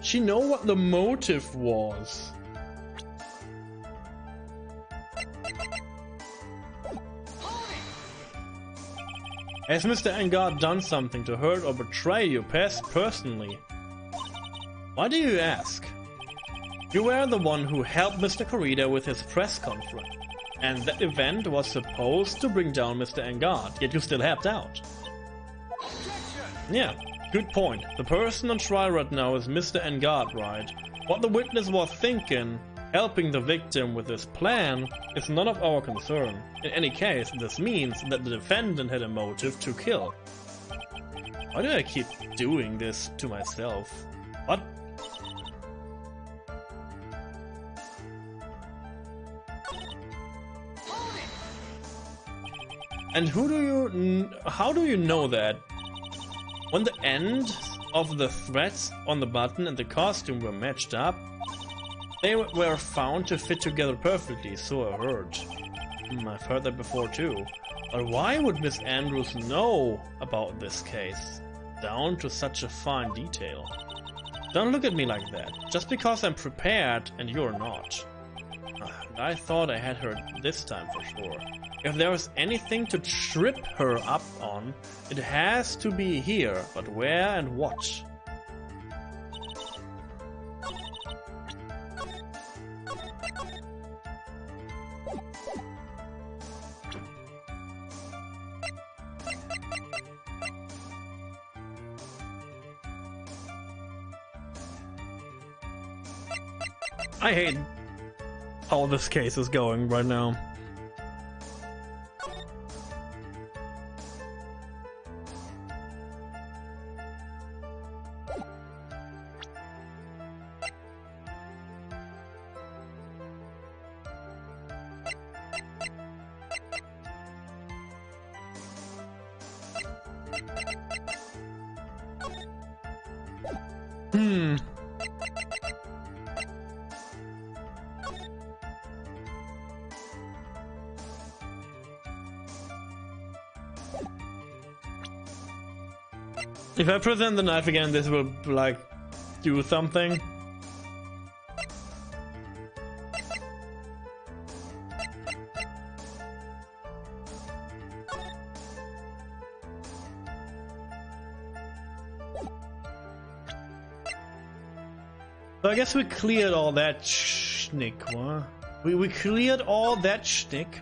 She know what the motive was. Has Mr. Engard done something to hurt or betray you personally? Why do you ask? You were the one who helped Mr. Corrida with his press conference, and that event was supposed to bring down Mr. Engard, yet you still helped out. Yeah, good point. The person on trial right now is Mr. Engard, right? What the witness was thinking, helping the victim with his plan, is none of our concern. In any case, this means that the defendant had a motive to kill. Why do I keep doing this to myself? What? And how do you know that? When the end of the threads on the button and the costume were matched up, they were found to fit together perfectly, so I heard. I've heard that before too. But why would Miss Andrews know about this case, down to such a fine detail? Don't look at me like that, just because I'm prepared and you're not. I thought I had her this time for sure. If there was anything to trip her up on, it has to be here, but where and what? I hate how this case is going right now. If I present the knife again, this will, like, do something. So I guess we cleared all that schnick, what? We cleared all that schnick.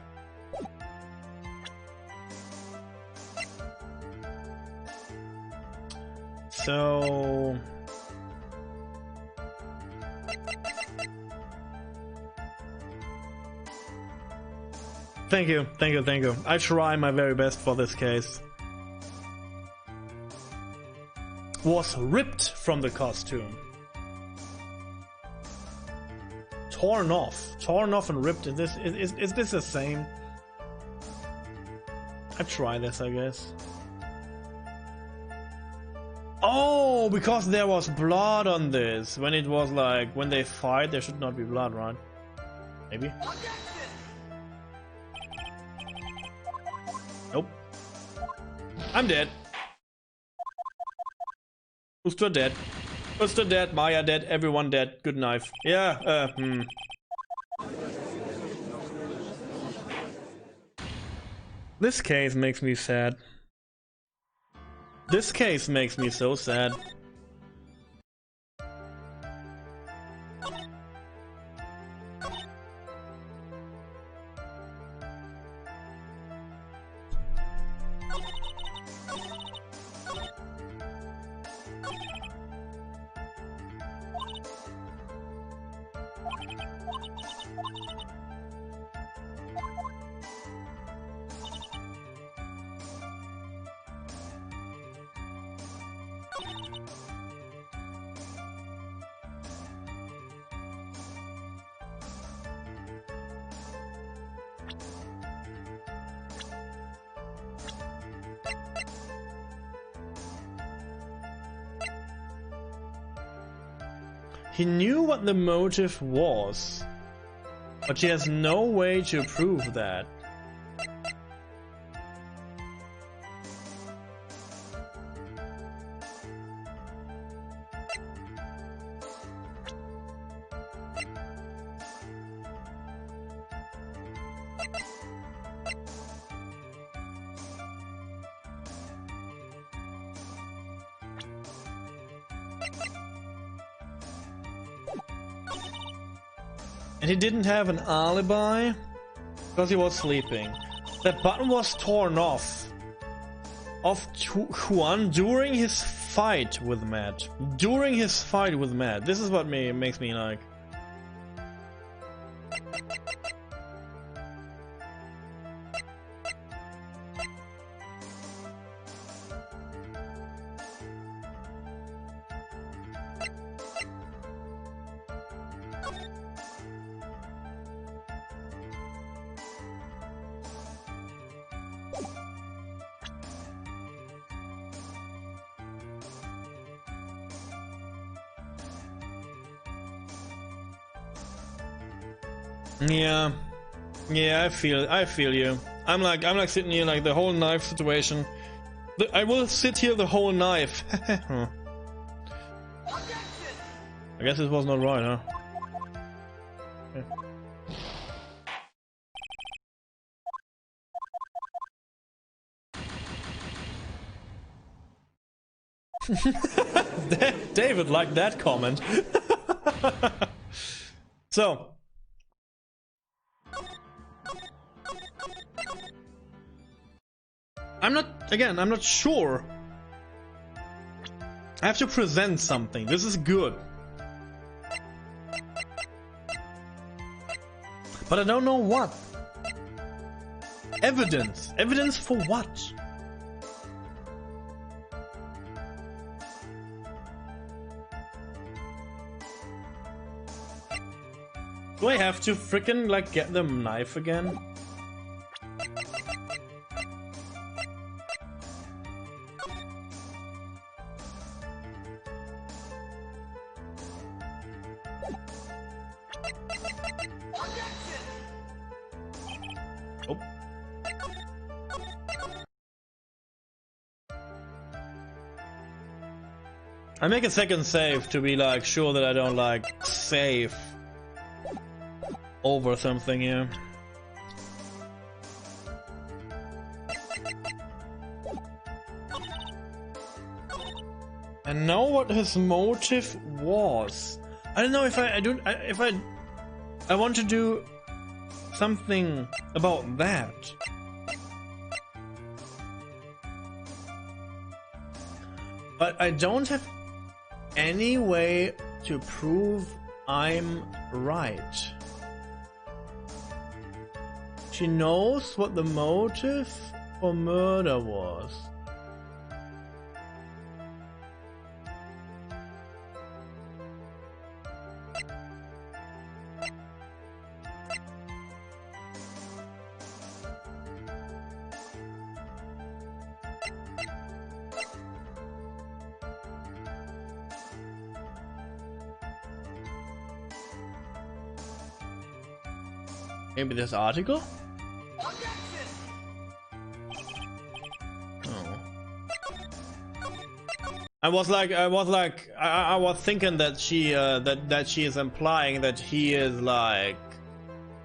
So thank you. I try my very best for this case. Was ripped from the costume. Torn off and ripped. Is this the same? I try this, I guess. Oh, because there was blood on this. When it was like, when they fight, there should not be blood, right? Maybe? Nope. I'm dead. Ustra dead. Ustra dead, Maya dead, everyone dead. Good knife. Yeah, This case makes me sad. This case makes me so sad. He knew what the motive was, but he has no way to prove that. And he didn't have an alibi because he was sleeping. That button was torn off of Juan during his fight with Matt. During his fight with Matt. This is what makes me like. Yeah, I feel you. I'm like sitting here like the whole knife situation. I will sit here the whole knife. I guess this was not right, huh? Okay. David liked that comment. So. I'm not sure. I have to present something. This is good. But I don't know what. Evidence. Evidence for what? Do I have to frickin' like get the knife again? Oh. I make a second save to be like sure that I don't like save over something here. And know what his motive was. I don't know if I want to do something about that. But I don't have any way to prove I'm right. She knows what the motive for murder was. Maybe this article? Oh. I was thinking that she that she is implying that he is like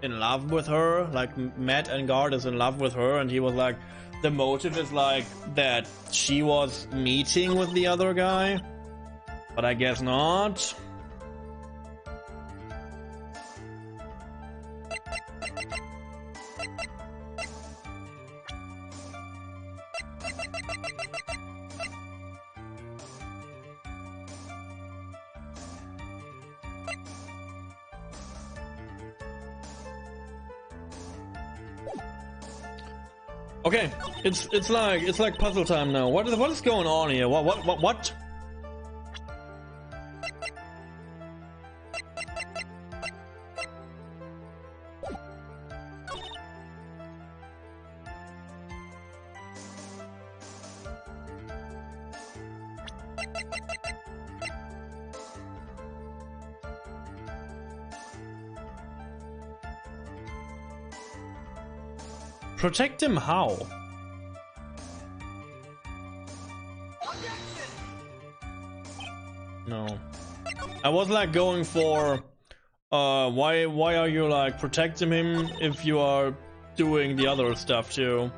in love with her, like Matt Engard is in love with her, and he was like the motive is like that she was meeting with the other guy, but I guess not. Okay, it's like puzzle time now. What is going on here? What? Protect him how? No. I was like going for why are you like protecting him if you are doing the other stuff too?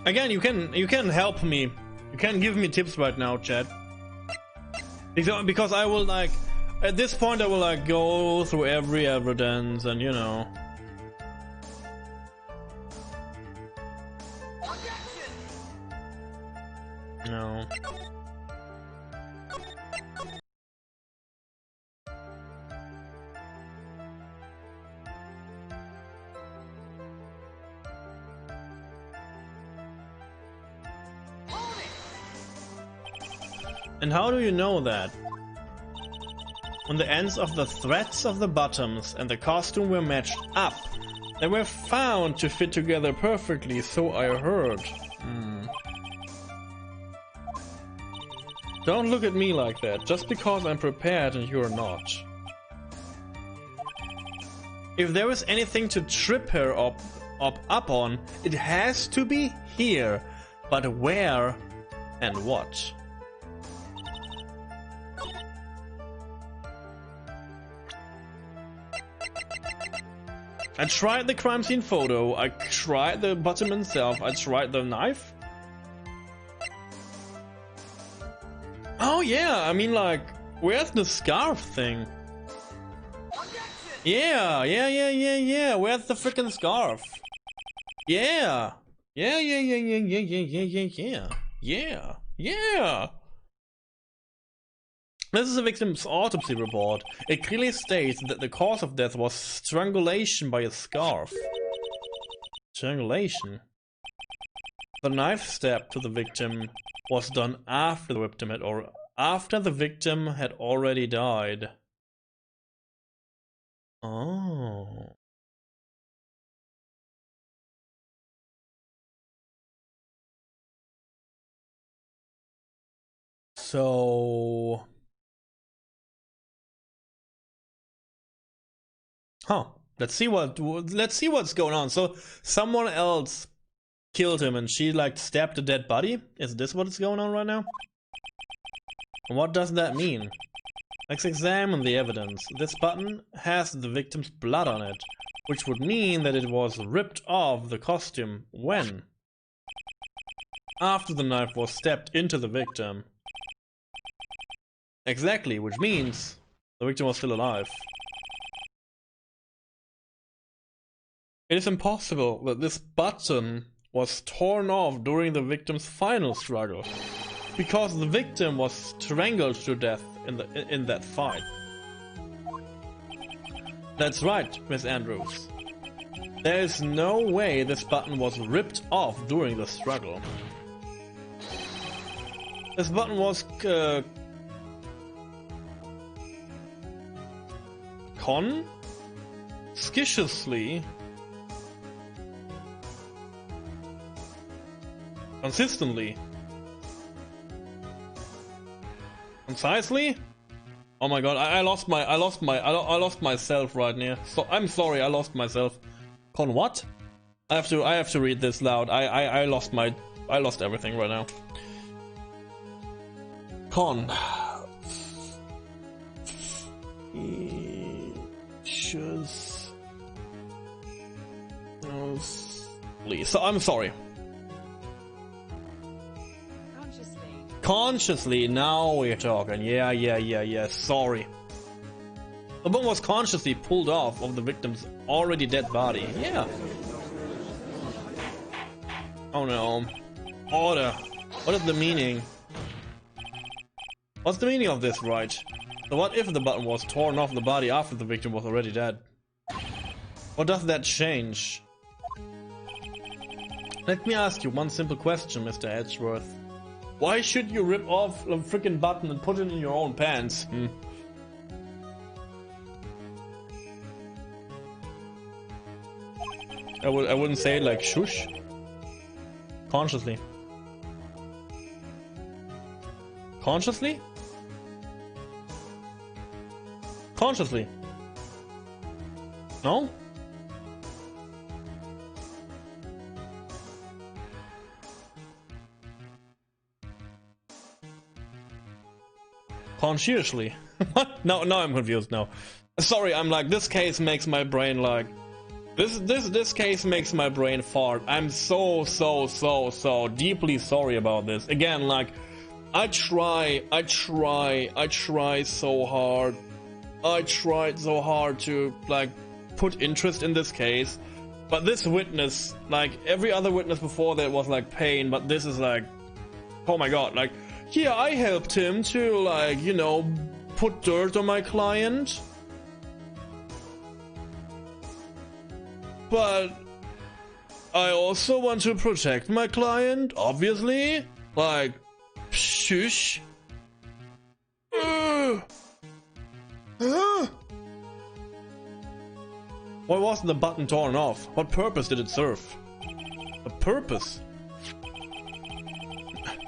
Again, you can help me. You can give me tips right now, chat. Because I will like, at this point I will like go through every evidence and you know. No. And how do you know that? When the ends of the threads of the bottoms and the costume were matched up, they were found to fit together perfectly, so I heard. Don't look at me like that, just because I'm prepared and you're not. If there is anything to trip her up on, it has to be here. But where and what? I tried the crime scene photo, I tried the bottom itself, I tried the knife. Oh yeah, I mean like, where's the scarf thing? Yeah, where's the freaking scarf? Yeah. This is the victim's autopsy report. It clearly states that the cause of death was strangulation by a scarf. Strangulation? The knife stab to the victim was done after the victim had already died. Oh. So, let's see what's going on. So someone else killed him and she like stabbed a dead body? Is this what's going on right now? And what does that mean? Let's examine the evidence. This button has the victim's blood on it, which would mean that it was ripped off the costume when? After the knife was stabbed into the victim. Exactly, which means the victim was still alive. It is impossible that this button was torn off during the victim's final struggle, because the victim was strangled to death in that fight. That's right, Miss Andrews. There is no way this button was ripped off during the struggle. This button was consistently, concisely. Oh my god, I lost myself right now. So I'm sorry, I lost myself. Con what? I have to read this loud. I lost everything right now. Con. So I'm sorry. Consciously, now we're talking. Yeah. Sorry. The bone was consciously pulled off of the victim's already dead body. Yeah. Oh no. Order. What is the meaning? What's the meaning of this, Wright? So what if the button was torn off the body after the victim was already dead? What does that change? Let me ask you one simple question, Mr. Edgeworth. Why should you rip off a freaking button and put it in your own pants? I wouldn't say it like shush. Consciously. Consciously? Consciously. No? Consciously? What? No, I'm confused now. Sorry, I'm like, this case makes my brain like This case makes my brain fart. I'm so deeply sorry about this. Again, like, I try so hard. I tried so hard to, like, put interest in this case. But this witness, like, every other witness before that was, like, pain. But this is, like, oh my god, like, yeah, I helped him to, like, you know, put dirt on my client. But I also want to protect my client, obviously. Like, shush. Why wasn't the button torn off? What purpose did it serve? A purpose?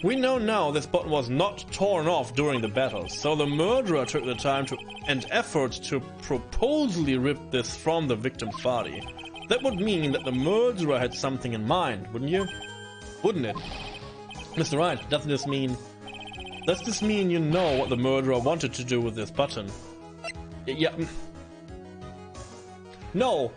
We know now this button was not torn off during the battle, so the murderer took the time and effort to purposely rip this from the victim's body. That would mean that the murderer had something in mind, wouldn't you? Wouldn't it? Mr. Wright, does this mean you know what the murderer wanted to do with this button? Yeah. No!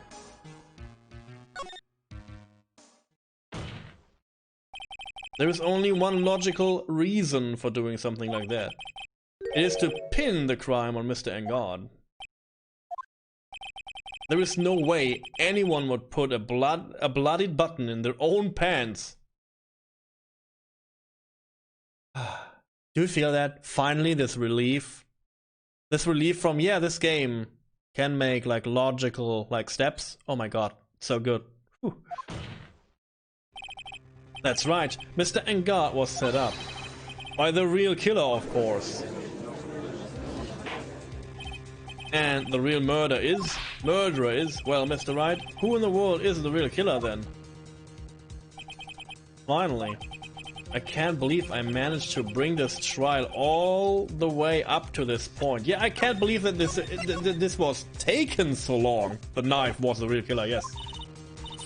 There is only one logical reason for doing something like that. It is to pin the crime on Mr. Engard. There is no way anyone would put a bloodied button in their own pants. Do you feel that? Finally, this relief? This relief from, yeah, this game can make, like, logical, like, steps. Oh my god, so good. Whew. That's right, Mr. Engard was set up. By the real killer, of course. And the real murderer is, well, Mr. Wright, who in the world is the real killer then? Finally. I can't believe I managed to bring this trial all the way up to this point. Yeah, I can't believe that this was taken so long. The knife was the real killer, yes.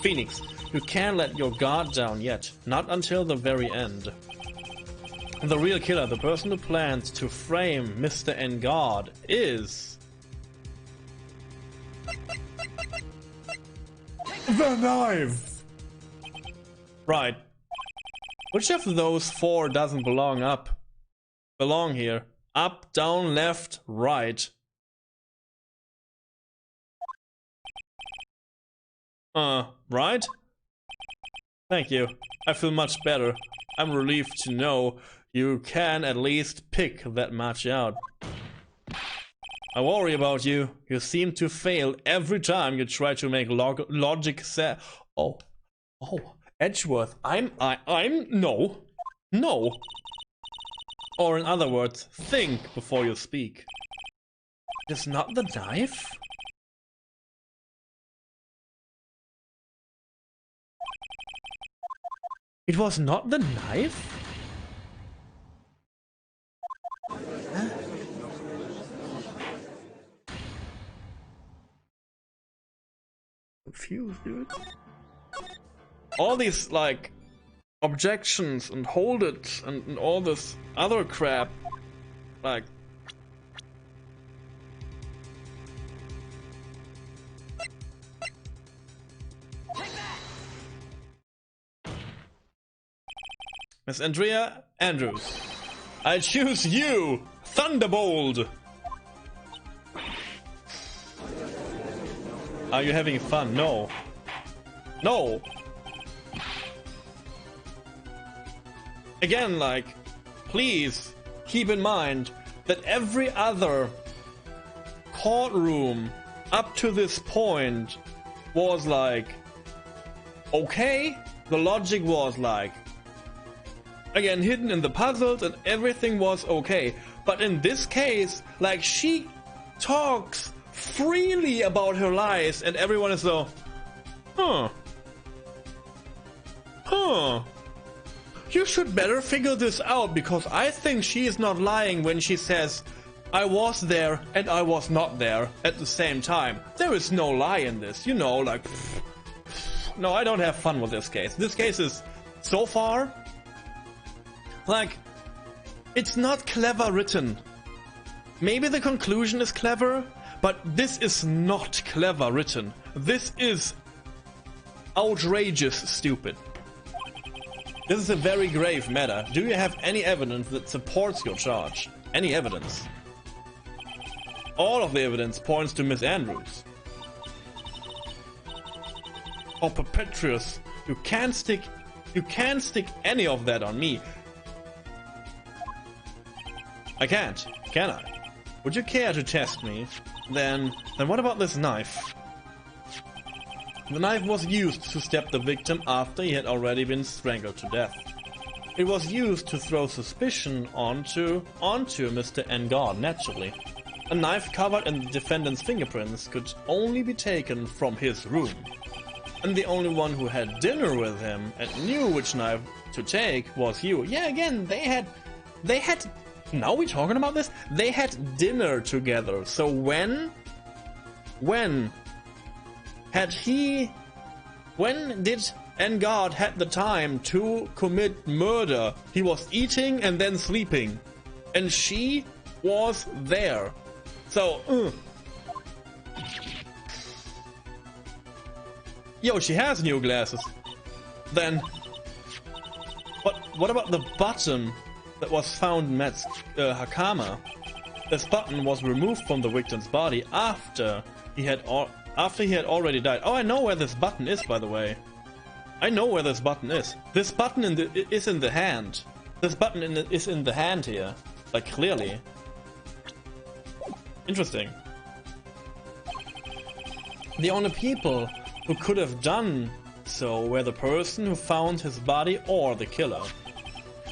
Phoenix, you can't let your guard down yet. Not until the very end. The real killer, the person who planned to frame Mr. Engard, is... the knife! Right. Which of those four doesn't belong here? Up, down, left, right. Right? Thank you. I feel much better. I'm relieved to know you can at least pick that much out. I worry about you. You seem to fail every time you try to make logic sense. Oh, Edgeworth, no. Or in other words, think before you speak. It's not the knife? It was not the knife? Huh? Confused, dude. All these, like, objections and hold it and all this other crap, like... Miss Andrea Andrews, I choose you, Thunderbolt! Are you having fun? No. No! Again, like, please keep in mind that every other courtroom up to this point was like, okay, the logic was like, again, hidden in the puzzles and everything was okay. But in this case, like, she talks freely about her lies and everyone is so, you should better figure this out, because I think she is not lying when she says, I was there and I was not there at the same time. There is no lie in this, you know, like, no, I don't have fun with this case. This case is, so far, like, it's not clever written. Maybe the conclusion is clever, but this is not clever written. This is outrageous stupid. This is a very grave matter. Do you have any evidence that supports your charge? Any evidence? All of the evidence points to Miss Andrews. Oh, Perpetuous, you can't stick any of that on me. I can't, can I? Would you care to test me? Then what about this knife? The knife was used to stab the victim after he had already been strangled to death. It was used to throw suspicion onto Mr. Engard, naturally. A knife covered in the defendant's fingerprints could only be taken from his room. And the only one who had dinner with him and knew which knife to take was you. Yeah, again, they had, now we're talking about this? They had dinner together. So when did Engard had the time to commit murder? He was eating and then sleeping. And she was there. So, Yo, she has new glasses. Then, what about the button that was found in Matt's Hakama? This button was removed from the victim's body after he had already died. Oh, I know where this button is, by the way. I know where this button is. This button is in the hand. This button is in the hand here, like clearly. Interesting. The only people who could have done so were the person who found his body or the killer.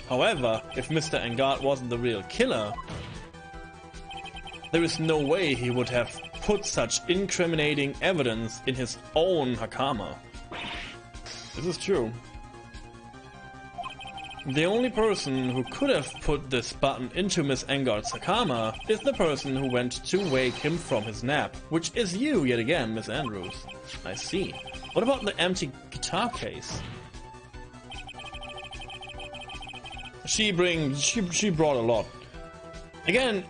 However, if Mr. Engard wasn't the real killer, there is no way he would have put such incriminating evidence in his own Hakama. This is true. The only person who could have put this button into Miss Engard's Hakama is the person who went to wake him from his nap, which is you yet again, Miss Andrews. I see. What about the empty guitar case? She brought a lot. Again,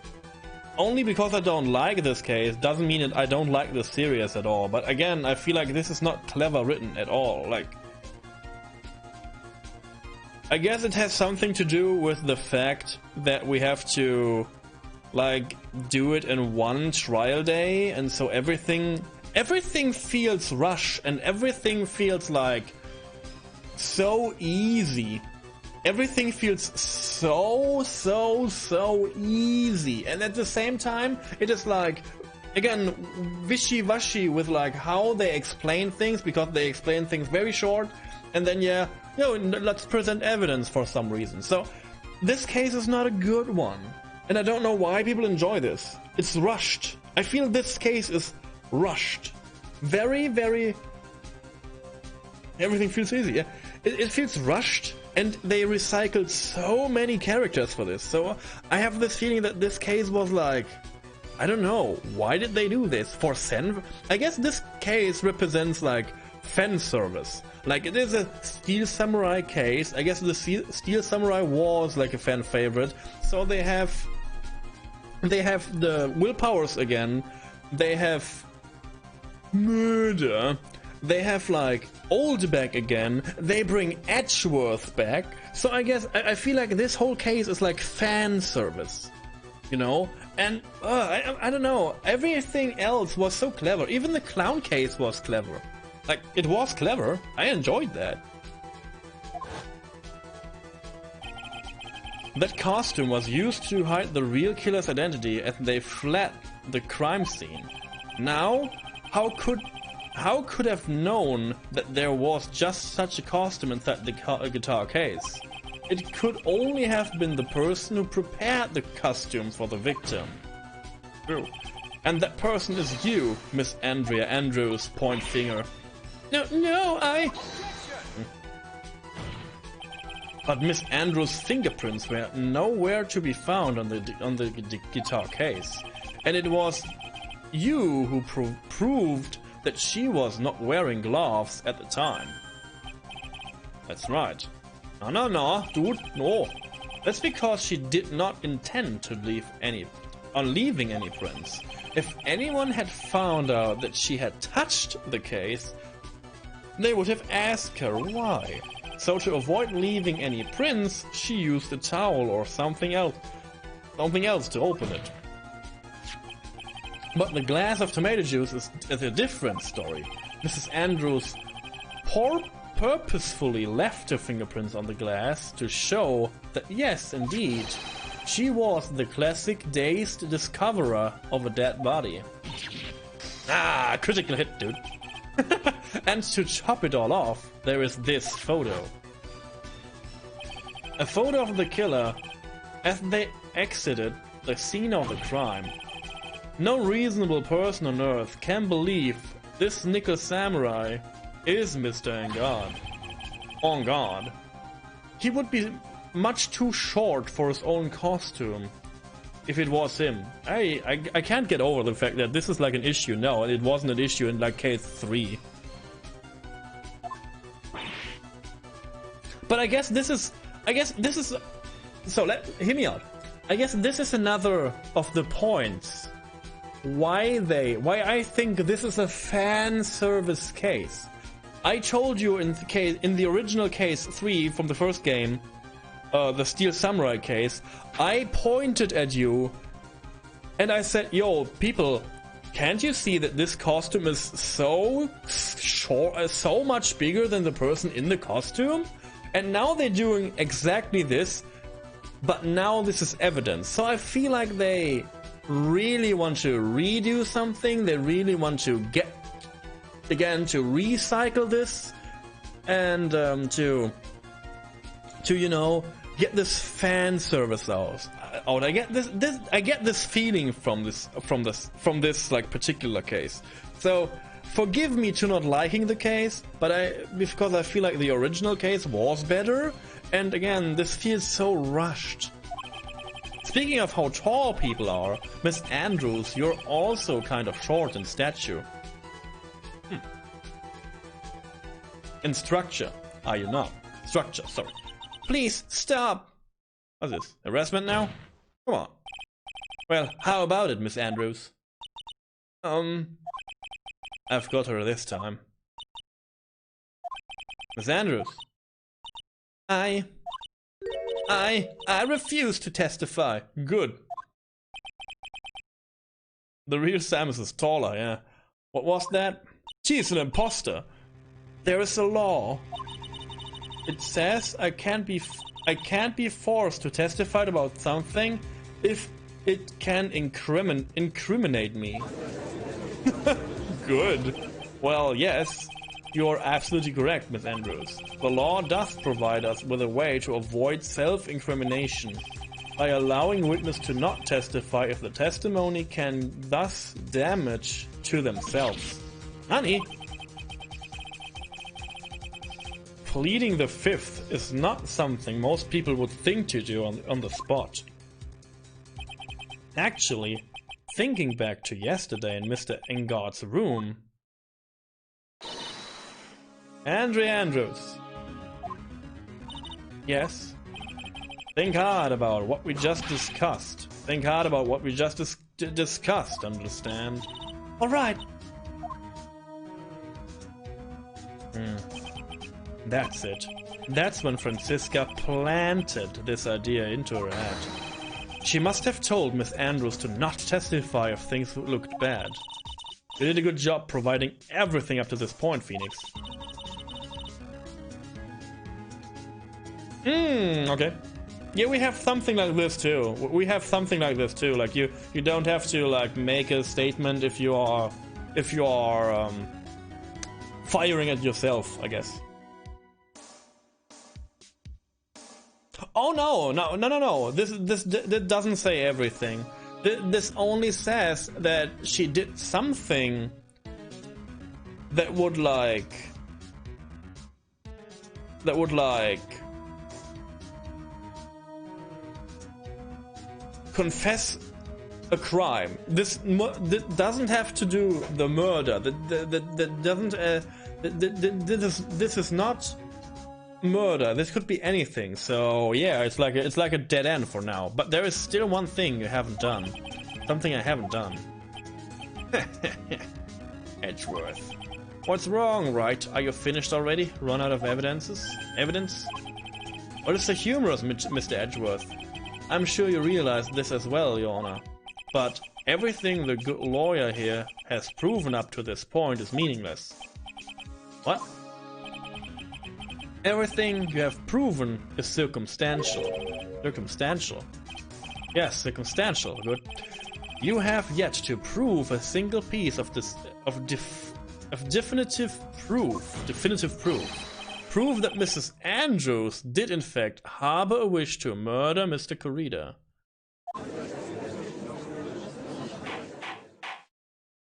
only because I don't like this case doesn't mean that I don't like the series at all. But again, I feel like this is not clever written at all. Like, I guess it has something to do with the fact that we have to, like, do it in one trial day, and so everything feels rushed, and everything feels like so easy. Everything feels so easy, and at the same time, it is like, again, wishy-washy with like how they explain things, because they explain things very short, and then yeah, let's present evidence for some reason. So this case is not a good one, and I don't know why people enjoy this. It's rushed. I feel this case is rushed. Very, everything feels easy. Yeah? It feels rushed, and they recycled so many characters for this. So I have this feeling that this case was like, I don't know, why did they do this? For Sen? I guess this case represents like fan service. Like, it is a Steel Samurai case. I guess the Steel Samurai was like a fan favorite. So they have the willpowers again. They have murder. They have like Oldback again. They bring Edgeworth back. So I guess I feel like this whole case is like fan service, you know? And I don't know. Everything else was so clever. Even the clown case was clever. Like, it was clever. I enjoyed that. That costume was used to hide the real killer's identity as they fled the crime scene. Now, how could have known that there was just such a costume inside the guitar case? It could only have been the person who prepared the costume for the victim. True. And that person is you, Miss Andrea Andrews, point finger. No, But Miss Andrews' fingerprints were nowhere to be found on the guitar case. And it was you who proved that she was not wearing gloves at the time. That's right. No, dude, no. That's because she did not intend to leaving any prints. If anyone had found out that she had touched the case, they would have asked her why. So to avoid leaving any prints, she used a towel or something else to open it. But the glass of tomato juice is a different story. Mrs. Andrews purposefully left her fingerprints on the glass to show that yes, indeed, she was the classic dazed discoverer of a dead body. Ah, critical hit, dude. And to top it all off, there is this photo. A photo of the killer as they exited the scene of the crime. No reasonable person on Earth can believe this nickel samurai is Mr. On guard. He would be much too short for his own costume if it was him. I can't get over the fact that this is like an issue. No, it wasn't an issue in like case 3. But I guess this is so hear me out. I guess this is another of the points why I think this is a fan service case. I told you in the original case 3 from the first game, the Steel Samurai case, I pointed at you and I said, yo, people, can't you see that this costume is so short, so much bigger than the person in the costume? And now they're doing exactly this, but now this is evidence. So I feel like they really want to redo something. They really want to get, again, to recycle this and to you know, get this fan service out. I get this feeling from this like particular case. So forgive me to not liking the case, but because I feel like the original case was better, and again, this feels so rushed. Speaking of how tall people are, Miss Andrews, you're also kind of short in stature. In structure, are you not? Structure, sorry. Please, stop! What's this? Harassment now? Come on. Well, how about it, Miss Andrews? I've got her this time. Miss Andrews. I refuse to testify. Good. The real Samus is taller, yeah. What was that? She's an imposter. There is a law. It says I can't be forced to testify about something if it can incriminate me. Good. Well, yes. You're absolutely correct, Miss Andrews. The law does provide us with a way to avoid self-incrimination by allowing witnesses to not testify if the testimony can thus damage to themselves. Honey! Pleading the fifth is not something most people would think to do on the spot. Actually, thinking back to yesterday in Mr. Engard's room, Andrea Andrews. Yes? Think hard about what we just discussed. Think hard about what we just discussed, understand? Alright. That's it. That's when Franziska planted this idea into her head. She must have told Miss Andrews to not testify if things looked bad. You did a good job providing everything up to this point, Phoenix. Okay. Yeah, we have something like this too. Like you don't have to like make a statement if you are firing at yourself, I guess. Oh no. This doesn't say everything. This only says that she did something that would confess a crime. This doesn't have to do the murder. This is not murder. This could be anything. So yeah, it's like a dead end for now. But there is still one thing you haven't done. Something I haven't done. Edgeworth. What's wrong, Wright? Are you finished already? Run out of evidence? What is so humorous, Mr. Edgeworth? I'm sure you realize this as well, Your Honor. But everything the good lawyer here has proven up to this point is meaningless. What? Everything you have proven is circumstantial. Circumstantial? Yes, circumstantial. Good. You have yet to prove a single piece of definitive proof. Prove that Mrs. Andrews did in fact harbor a wish to murder Mr. Corrida.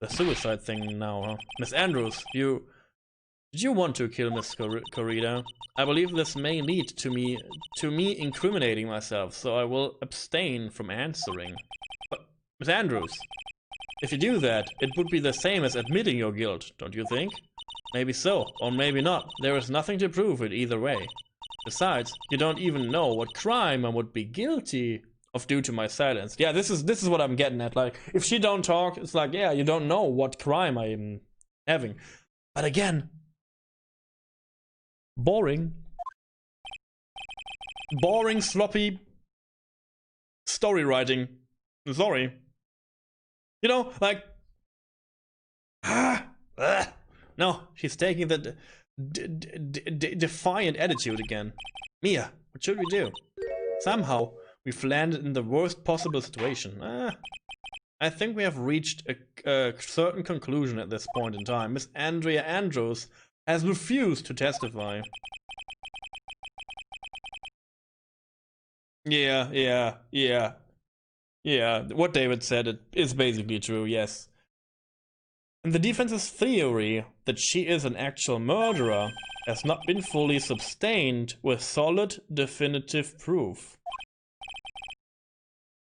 The suicide thing now, huh? Miss Andrews, did you want to kill Miss Corrida? I believe this may lead to me incriminating myself, so I will abstain from answering. But, Miss Andrews, if you do that, it would be the same as admitting your guilt, don't you think? Maybe so, or maybe not. There is nothing to prove it either way. Besides, you don't even know what crime I would be guilty of due to my silence. Yeah, this is what I'm getting at. Like, if she don't talk, it's like, yeah, you don't know what crime I am having. But again, boring, sloppy story writing. Sorry. You know, like, no, she's taking the defiant attitude again. Mia, what should we do? Somehow, we've landed in the worst possible situation. I think we have reached a certain conclusion at this point in time. Miss Andrea Andrews has refused to testify. Yeah. What David said is basically true, yes. And the defense's theory that she is an actual murderer has not been fully sustained with solid, definitive proof.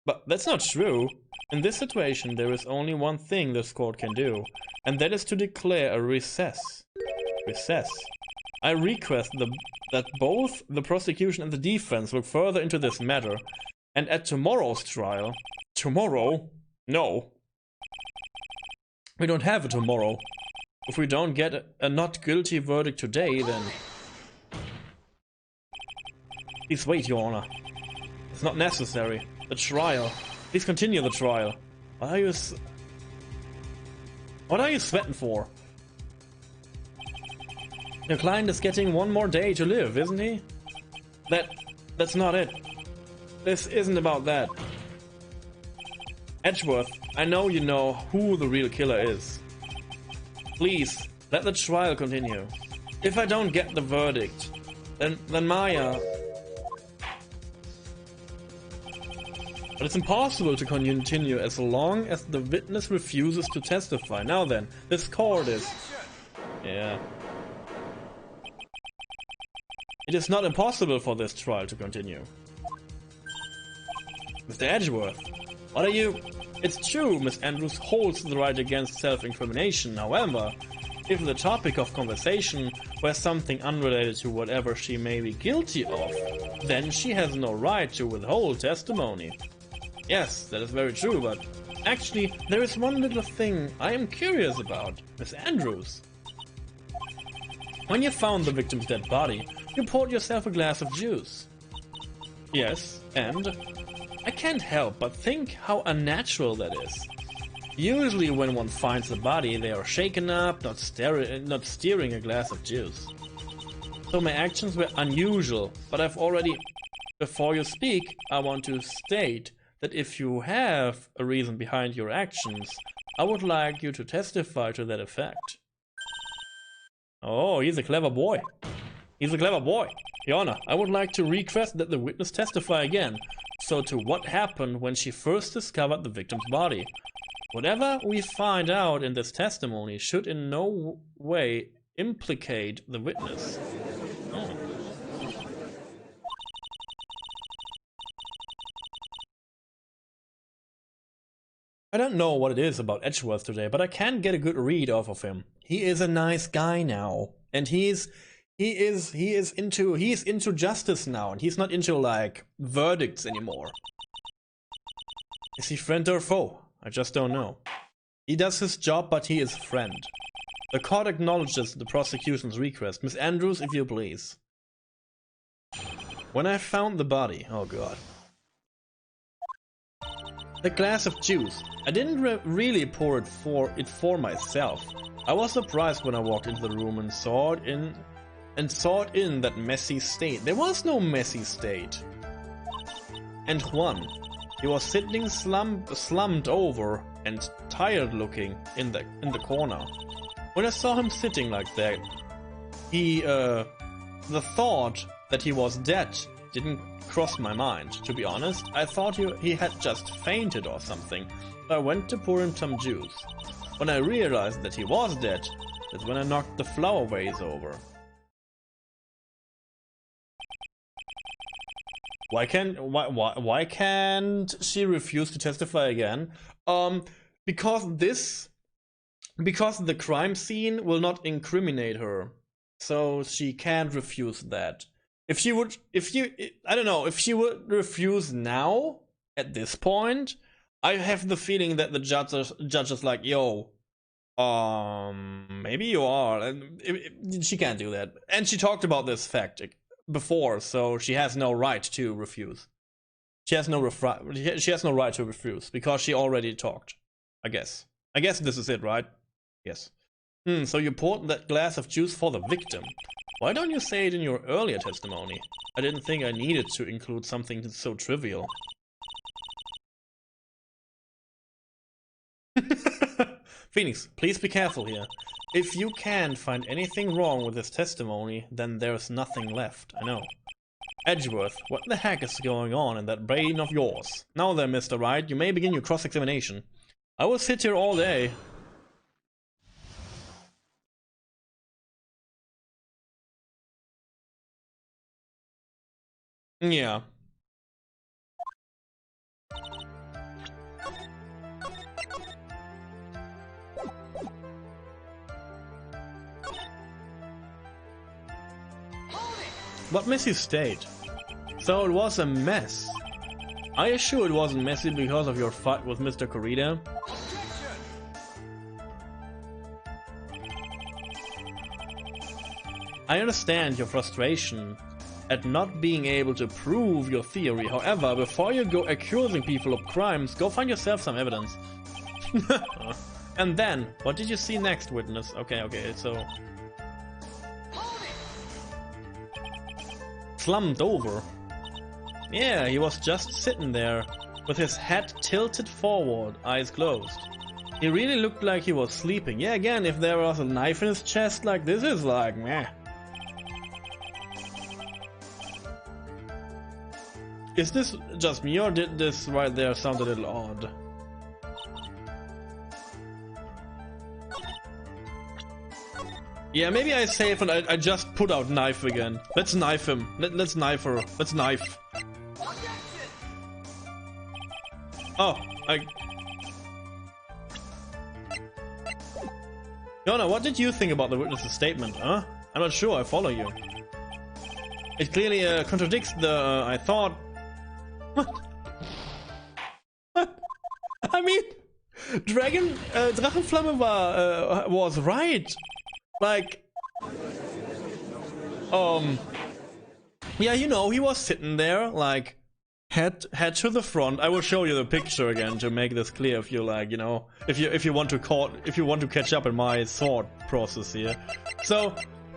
But that's not true. In this situation, there is only one thing this court can do, and that is to declare a recess. I request that both the prosecution and the defense look further into this matter, and at tomorrow's trial... Tomorrow? No. We don't have a tomorrow. If we don't get a not guilty verdict today, then... Please wait, Your Honor. It's not necessary. The trial. Please continue the trial. What are you sweating for? Your client is getting one more day to live, isn't he? That's not it. This isn't about that. Edgeworth, I know you know who the real killer is. Please, let the trial continue. If I don't get the verdict, then Maya... But it's impossible to continue as long as the witness refuses to testify. Now then, this court is... Yeah. It is not impossible for this trial to continue. Mr. Edgeworth, what are you... It's true, Miss Andrews holds the right against self-incrimination. However, if the topic of conversation were something unrelated to whatever she may be guilty of, then she has no right to withhold testimony. Yes, that is very true, but actually, there is one little thing I am curious about, Miss Andrews. When you found the victim's dead body, you poured yourself a glass of juice. Yes, and I can't help but think how unnatural that is. Usually when one finds the body, they are shaken up, not steering a glass of juice. So my actions were unusual, but I've already... Before you speak, I want to state that if you have a reason behind your actions, I would like you to testify to that effect. Oh, he's a clever boy. He's a clever boy. Your Honor, I would like to request that the witness testify again. So to what happened when she first discovered the victim's body. Whatever we find out in this testimony should in no way implicate the witness. Oh. I don't know what it is about Edgeworth today, but I can't get a good read off of him. He is a nice guy now, and he's into justice now, and he's not into like verdicts anymore. Is he friend or foe? I just don't know. He does his job, but he is friend. The court acknowledges the prosecution's request. Miss Andrews, if you please. When I found the body... Oh god. The glass of juice. I didn't really pour it for myself. I was surprised when I walked into the room and saw it in that messy state. There was no messy state. And Juan, he was sitting slumped over and tired looking in the corner. When I saw him sitting like that, the thought that he was dead didn't cross my mind. To be honest, I thought he had just fainted or something. So I went to pour him some juice. When I realized that he was dead, that's when I knocked the flower vase over. Why can't she refuse to testify again? Because the crime scene will not incriminate her, so she can't refuse that. If she would refuse now at this point, I have the feeling that the judge is like, yo, maybe you are. She can't do that, and she talked about this fact before, so she has no right to refuse. She has no right to refuse because she already talked. I guess this is it, right? Yes. So you poured that glass of juice for the victim. Why don't you say it in your earlier testimony? I didn't think I needed to include something so trivial. Phoenix, please be careful here. If you can't find anything wrong with this testimony, then there's nothing left, I know. Edgeworth, what the heck is going on in that brain of yours? Now then, Mr. Wright, you may begin your cross-examination. I will sit here all day. Yeah. What messy state? So it was a mess. Are you sure it wasn't messy because of your fight with Mr. Corrida? I understand your frustration at not being able to prove your theory. However, before you go accusing people of crimes, go find yourself some evidence. And then, what did you see next, witness? Okay, so... Slumped over. Yeah, he was just sitting there, with his head tilted forward, eyes closed. He really looked like he was sleeping. Yeah, again, if there was a knife in his chest, like, this is like, meh. Is this just me, or did this right there sound a little odd? Yeah, maybe I save and I just put out knife again. Let's knife him. Let's knife her. Let's knife. Oh, Yona, what did you think about the witness's statement, huh? I'm not sure, I follow you. It clearly contradicts the, I thought... What? I mean, Drachenflamme was right. Like, yeah, you know, he was sitting there, like, head to the front. I will show you the picture again to make this clear if you like, you know, if you want to catch up in my thought process here. So,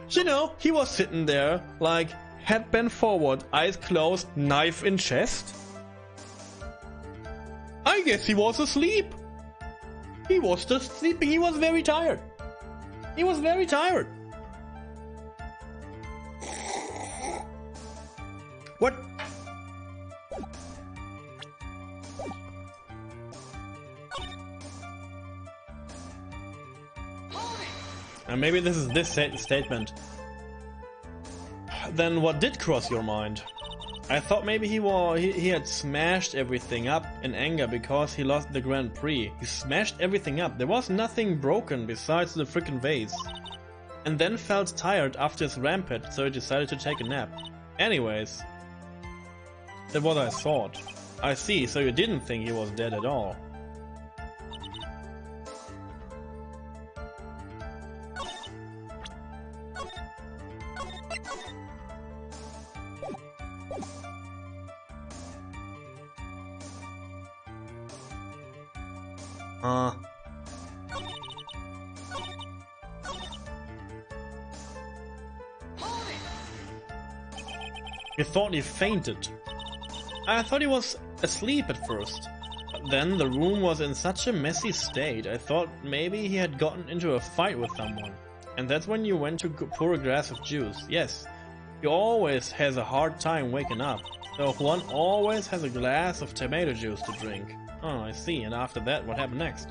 you know, he was sitting there, like, head bent forward, eyes closed, knife in chest. I guess he was asleep. He was just sleeping. He was very tired. He was very tired. What? And maybe this is this statement. Then what did cross your mind? I thought maybe he had smashed everything up in anger because he lost the Grand Prix. He smashed everything up. There was nothing broken besides the frickin' vase. And then felt tired after his rampage, so he decided to take a nap. Anyways, that's what I thought. I see, so you didn't think he was dead at all. You thought he fainted. I thought he was asleep at first. But then the room was in such a messy state, I thought maybe he had gotten into a fight with someone. And that's when you went to pour a glass of juice. Yes, he always has a hard time waking up. So Juan always has a glass of tomato juice to drink. Oh, I see. And after that, what happened next?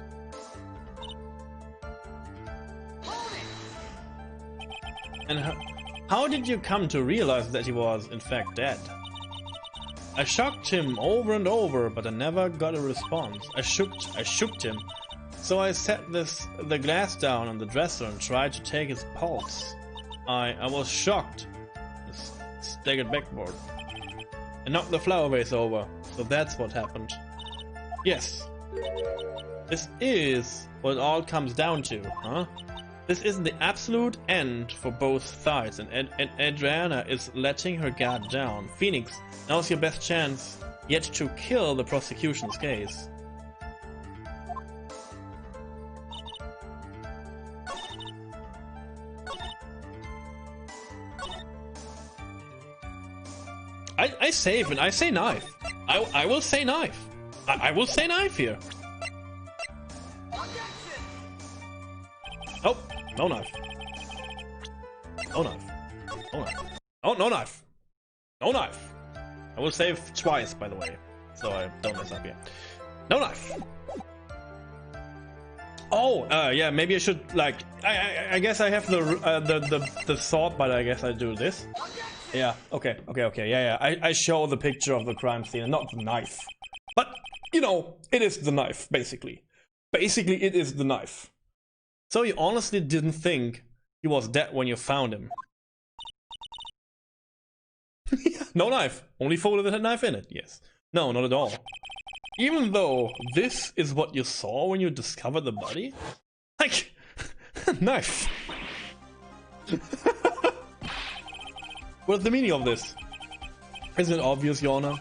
And how did you come to realize that he was, in fact, dead? I shocked him over and over, but I never got a response. I shooked him. So I set the glass down on the dresser and tried to take his pulse. I was shocked. Staggered backward. I knocked the flower vase over. So that's what happened. Yes. This is what it all comes down to, huh? This is the absolute end for both sides, and Adriana is letting her guard down. Phoenix, now's your best chance yet to kill the prosecution's case. I save and I say knife. I will say knife. I will say knife here. Oh, no knife. No knife. No knife. Oh, no knife. No knife. I will save twice, by the way, so I don't mess up here. No knife. Oh, yeah. Maybe I should like. I guess I have the thought, but I guess I do this. Yeah. Okay. Yeah. I show the picture of the crime scene, not the knife. But you know, it is the knife, basically. Basically, it is the knife. So you honestly didn't think he was dead when you found him? No knife. Only folded with a knife in it. Yes. No, not at all. Even though this is what you saw when you discovered the body? Like, knife. What's the meaning of this? Isn't it obvious, Your Honor?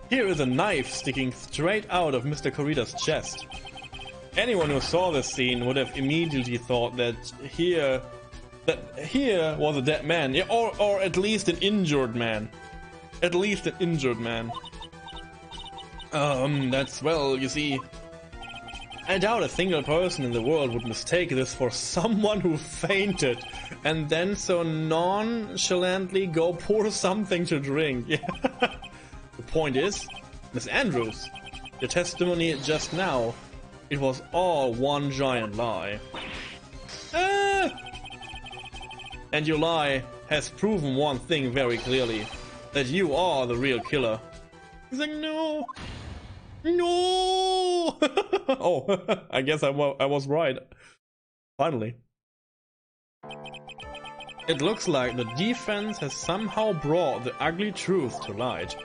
Here is a knife sticking straight out of Mr. Corrida's chest. Anyone who saw this scene would have immediately thought that here was a dead man, yeah, or at least an injured man. At least an injured man. That's, well, you see, I doubt a single person in the world would mistake this for someone who fainted and then so nonchalantly go pour something to drink. Yeah. The point is, Miss Andrews, your testimony just now, it was all one giant lie. And your lie has proven one thing very clearly, that you are the real killer. He's like, no. No! Oh, I guess I was right. Finally. It looks like the defense has somehow brought the ugly truth to light.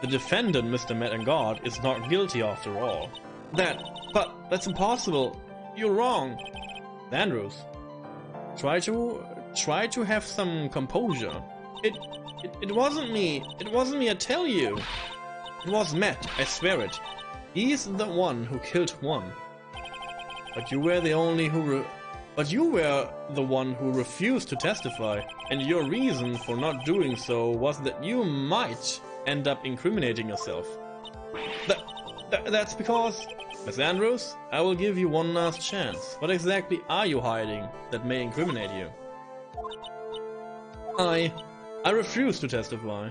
The defendant, Mr. Metengard, is not guilty after all. But that's impossible. You're wrong. Andrews, try to have some composure. It wasn't me. It wasn't me, I tell you. It was Matt, I swear it. He's the one who killed Juan. But you were the one who refused to testify, and your reason for not doing so was that you might end up incriminating yourself. That's because... Miss Andrews, I will give you one last chance. What exactly are you hiding that may incriminate you? I refuse to testify.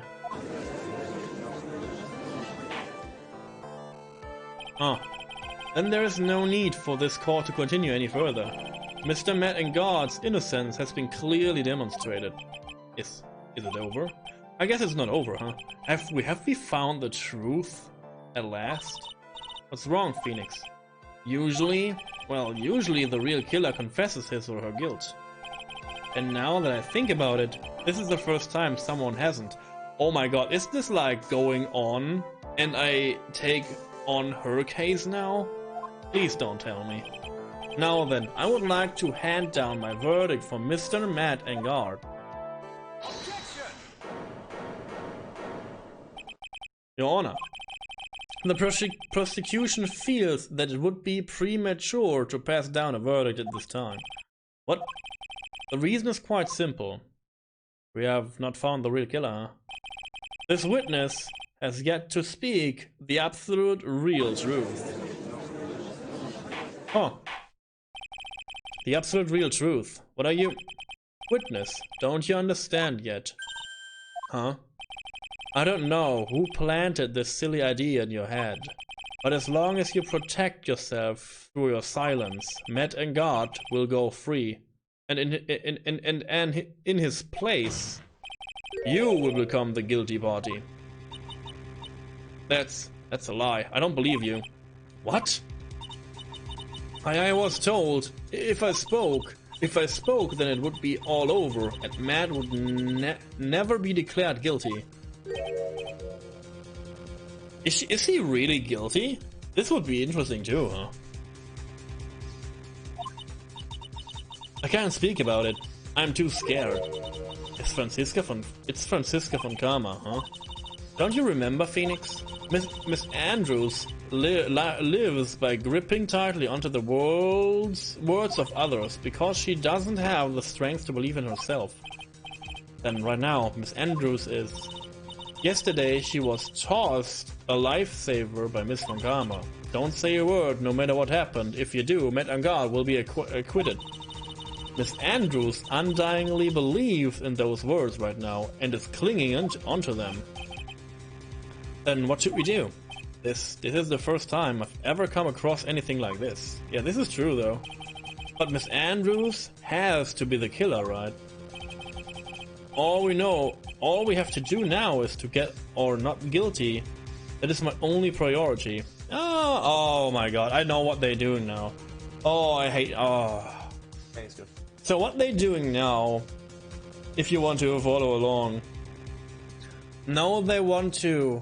Then there is no need for this court to continue any further. Mr. Metengard's innocence has been clearly demonstrated. Is it over? I guess it's not over, huh? Have we found the truth at last? What's wrong, Phoenix? Usually the real killer confesses his or her guilt. And now that I think about it, this is the first time someone hasn't. Oh my god, is this like going on and I take on her case now? Please don't tell me. Now then, I would like to hand down my verdict for Mr. Metengard. Your Honor, The prosecution feels that it would be premature to pass down a verdict at this time. What? The reason is quite simple. We have not found the real killer, huh? This witness has yet to speak the absolute real truth. Oh. The absolute real truth. What are you? Witness, don't you understand yet? Huh? I don't know who planted this silly idea in your head, but as long as you protect yourself through your silence, Matt and God will go free, and in his place, you will become the guilty party. That's a lie. I don't believe you. What? I was told if I spoke, then it would be all over, and Matt would never be declared guilty. Is he really guilty? This would be interesting too, huh? I can't speak about it. I'm too scared. It's Franziska von Karma, huh? Don't you remember, Phoenix? Miss Andrews lives by gripping tightly onto the words of others because she doesn't have the strength to believe in herself. Then right now, Miss Andrews is... Yesterday she was tossed a lifesaver by Miss von Karma. Don't say a word no matter what happened. If you do, Matt and God will be acquitted. Miss Andrews undyingly believes in those words right now and is clinging onto them. Then what should we do? This is the first time I've ever come across anything like this. Yeah, this is true though. But Miss Andrews has to be the killer, right? All we have to do now is to get or not guilty. That is my only priority. Oh my god, I know what they're doing now. Oh, I hate... Oh. Thanks, good. So what they're doing now, if you want to follow along, now they want to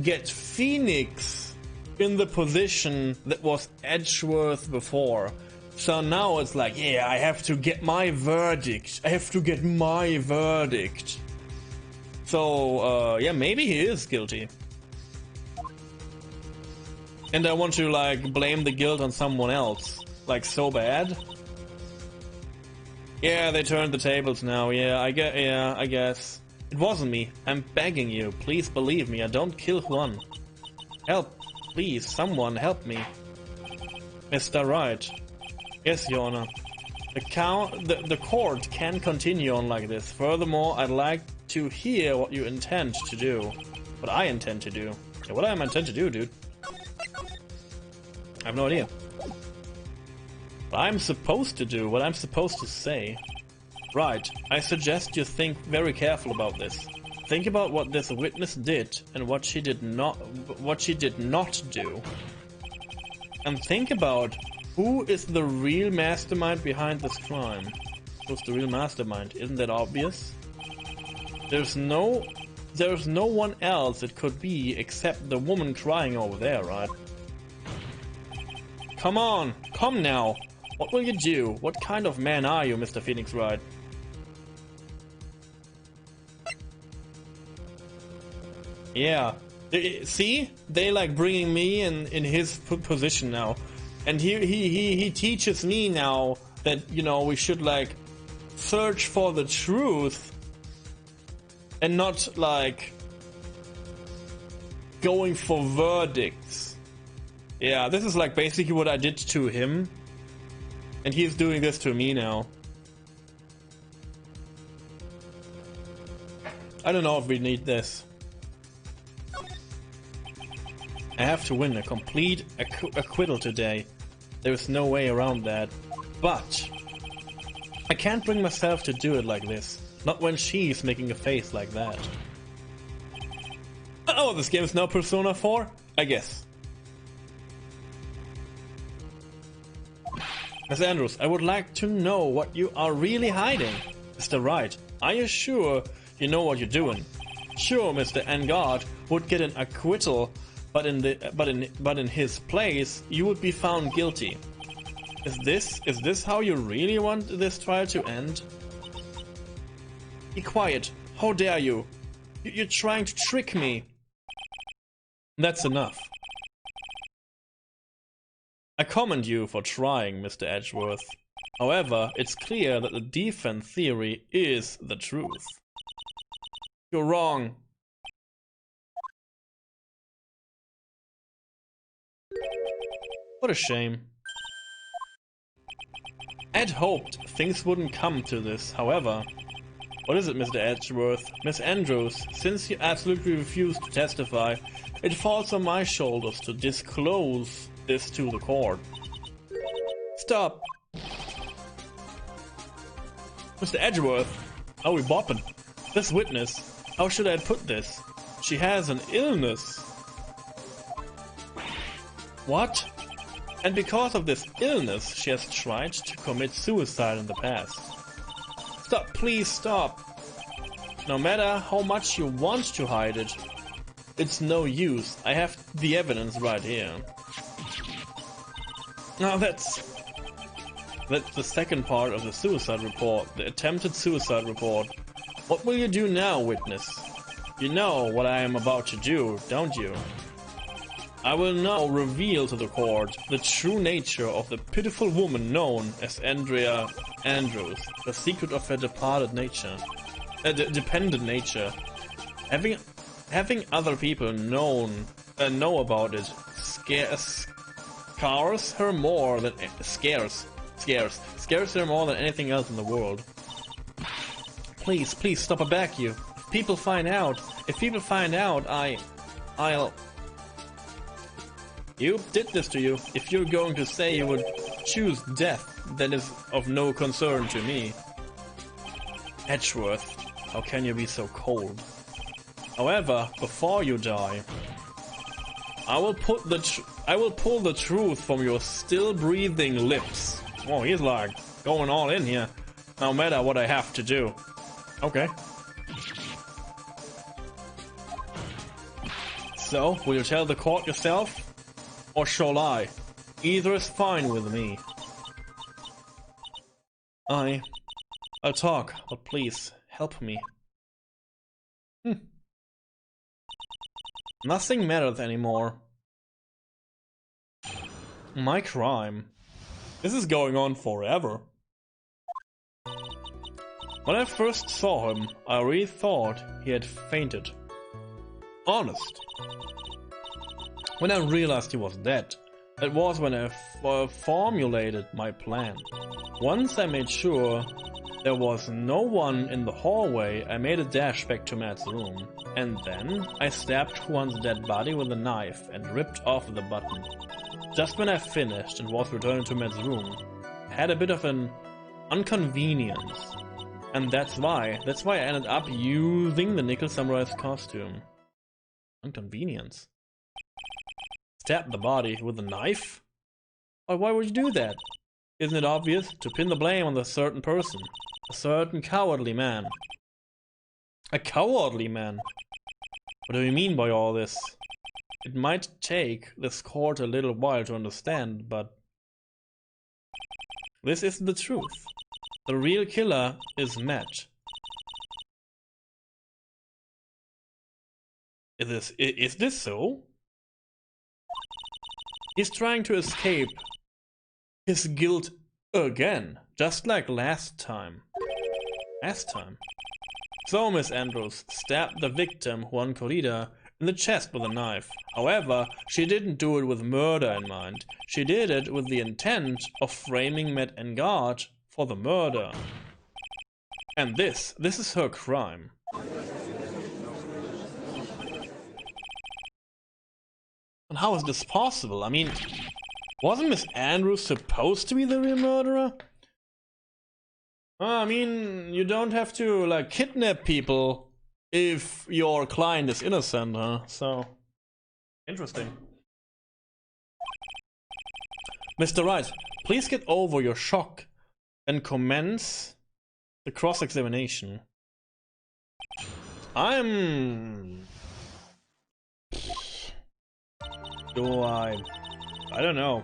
get Phoenix in the position that was Edgeworth before. So now it's like, yeah, I have to get my verdict. So, yeah, maybe he is guilty. And I want to, like, blame the guilt on someone else. Like, so bad. Yeah, they turned the tables now. Yeah, I guess. It wasn't me. I'm begging you. Please believe me. I don't kill Juan. Help. Please, someone help me. Mr. Wright. Yes, Your Honor. The court can continue on like this. Furthermore, I'd like to hear what you intend to do. What I intend to do. Yeah, what I intend to do, dude? I have no idea. What I'm supposed to do, what I'm supposed to say. Right, I suggest you think very careful about this. Think about what this witness did and what she did not do. And think about who is the real mastermind behind this crime. Who's the real mastermind? Isn't that obvious? There's no one else it could be except the woman crying over there, right? Come on, come now. What will you do? What kind of man are you, Mr. Phoenix Wright? Yeah. See? They like bringing me in his position now. And he teaches me now that, you know, we should like search for the truth and not like going for verdicts. Yeah, this is like basically what I did to him. And he's doing this to me now. I don't know if we need this. I have to win a complete acquittal today. There's no way around that. But I can't bring myself to do it like this. Not when she's making a face like that. Oh, this game is now Persona 4? I guess. Miss Andrews, I would like to know what you are really hiding. Mr. Wright, are you sure you know what you're doing? Sure, Mr. Engard would get an acquittal, but in his place, you would be found guilty. Is this how you really want this trial to end? Be quiet. How dare you? You're trying to trick me. That's enough. I commend you for trying, Mr. Edgeworth. However, it's clear that the defense theory is the truth. You're wrong. What a shame. Ed hoped things wouldn't come to this, however. What is it, Mr. Edgeworth? Miss Andrews, since you absolutely refuse to testify, it falls on my shoulders to disclose this to the court. Stop. Mr. Edgeworth, are we bopping? This witness, how should I put this? She has an illness. What? And because of this illness, she has tried to commit suicide in the past. Stop, please stop. No matter how much you want to hide it, it's no use. I have the evidence right here. Now that's the second part of the suicide report, the attempted suicide report. What will you do now, witness? You know what I am about to do, don't you? I will now reveal to the court the true nature of the pitiful woman known as Andrea Andrews, the secret of her departed nature, dependent nature. Having other people know about it scares her more than scares her more than anything else in the world. Please stop, I beg you. If people find out, I'll. You did this to you. If you're going to say you would choose death, that is of no concern to me. Edgeworth, how can you be so cold? However, before you die, I will pull the truth from your still breathing lips. Oh, he's like going all in here, no matter what I have to do. Okay. So, will you tell the court yourself? Or shall I? Either is fine with me. I'll talk, but please, help me. Nothing matters anymore. My crime. This is going on forever. When I first saw him, I really thought he had fainted. Honest. When I realized he was dead, that was when I formulated my plan. Once I made sure there was no one in the hallway, I made a dash back to Matt's room. And then I stabbed Juan's dead body with a knife and ripped off the button. Just when I finished and was returning to Matt's room, I had a bit of an inconvenience. And that's why I ended up using the Nickel Samurai's costume. Inconvenience? Stab the body with a knife? Why would you do that? Isn't it obvious? To pin the blame on a certain person. A certain cowardly man. A cowardly man? What do you mean by all this? It might take this court a little while to understand, but this isn't the truth. The real killer is Matt. Is this so? He's trying to escape his guilt again, just like last time. So Miss Andrews stabbed the victim, Juan Corrida, in the chest with a knife. However, she didn't do it with murder in mind. She did it with the intent of framing Matt Engard for the murder. And this is her crime. And how is this possible? I mean, wasn't Miss Andrews supposed to be the real murderer? I mean, you don't have to, like, kidnap people if your client is innocent, huh? So, interesting. Mr. Wright, please get over your shock and commence the cross-examination. I don't know.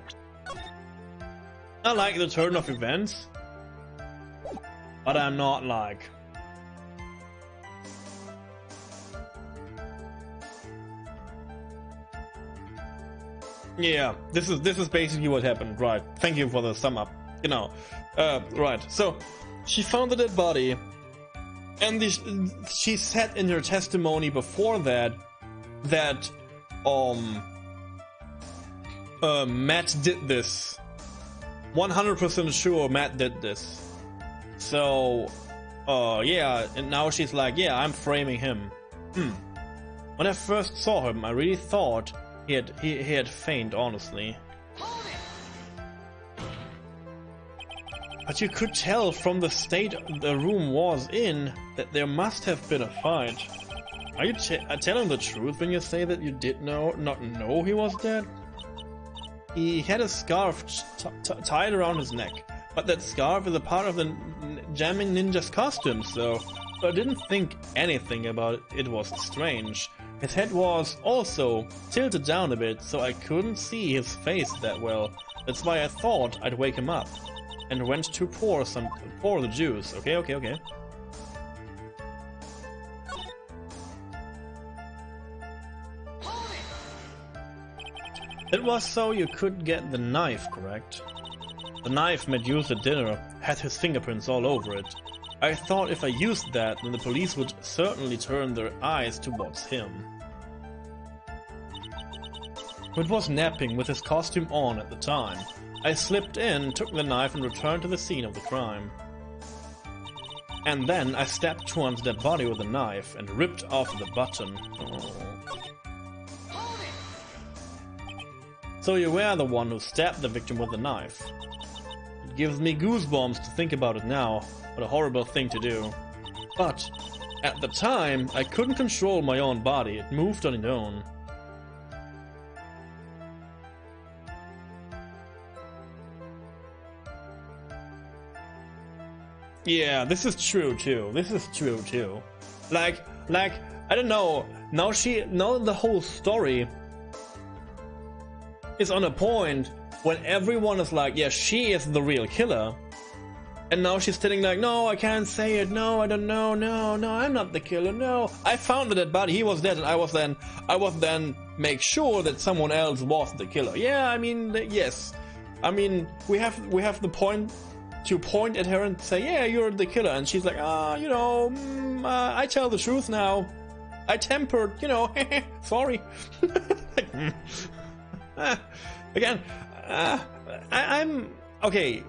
I like the turn of events, but I'm not like... Yeah, this is basically what happened, right? Thank you for the sum up. You know, right. So she found the dead body, and she said in her testimony before that Matt did this. 100% sure Matt did this. So, yeah, and now she's like, yeah, I'm framing him. When I first saw him, I really thought he had fainted, honestly. But you could tell from the state the room was in that there must have been a fight. Are you telling the truth when you say that you did not know he was dead? He had a scarf tied around his neck, but that scarf is a part of the jamming ninja's costume, so I didn't think anything about it. It was strange. His head was also tilted down a bit, so I couldn't see his face that well. That's why I thought I'd wake him up, and went to pour the juice. Okay. It was so you could get the knife, correct? The knife Matt used at dinner had his fingerprints all over it. I thought if I used that, then the police would certainly turn their eyes towards him. It was napping with his costume on at the time. I slipped in, took the knife and returned to the scene of the crime. And then I stabbed towards that body with a knife and ripped off the button. Oh. So you were the one who stabbed the victim with a knife. It gives me goosebumps to think about it now. What a horrible thing to do. But at the time, I couldn't control my own body. It moved on its own. Yeah, this is true too. Like, I don't know. Now the whole story is on a point when everyone is like, yeah, she is the real killer. And now she's telling like, no, I can't say it. No, I don't know. No, I'm not the killer. No, I found the dead body. He was dead, and I was then make sure that someone else was the killer. Yeah, I mean, yes. I mean, we have the point to point at her and say, yeah, you're the killer. And she's like, I tell the truth now. I tempered, sorry. Again, I'm okay.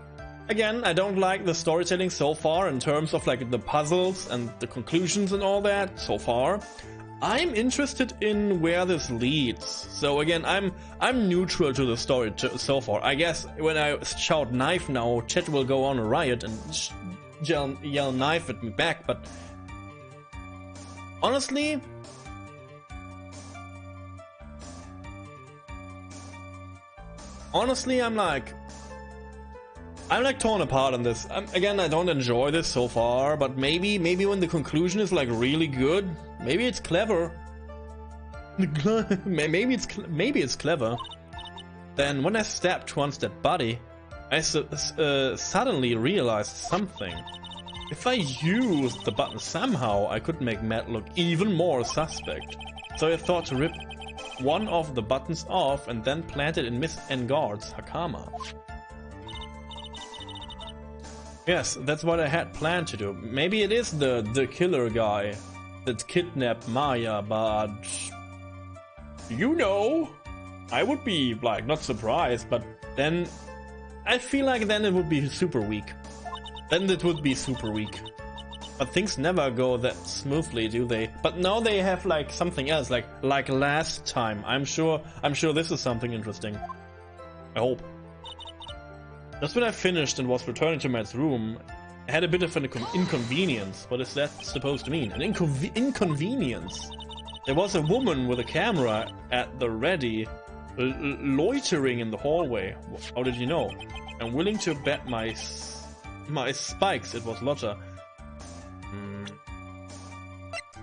Again, I don't like the storytelling so far in terms of like the puzzles and the conclusions and all that so far. I'm interested in where this leads. So again, I'm neutral to the story so far. I guess when I shout knife now, chat will go on a riot and yell knife at me back. But honestly, I'm like torn apart on this. Again, I don't enjoy this so far, but maybe when the conclusion is like really good, maybe it's clever. maybe it's clever. Then when I stabbed towards that body, I suddenly realized something. If I used the button somehow, I could make Matt look even more suspect. So I thought to rip one of the buttons off and then plant it in Miss Engard's Hakama. Yes, that's what I had planned to do. Maybe it is the killer guy that kidnapped Maya, but I would be like not surprised, but then I feel like then it would be super weak. But things never go that smoothly, do they? But now they have like something else, like last time. I'm sure this is something interesting. I hope. Just when I finished and was returning to Matt's room, I had a bit of an inconvenience. What is that supposed to mean? An inconvenience? There was a woman with a camera at the ready, loitering in the hallway. How did you know? I'm willing to bet my spikes it was Lotta.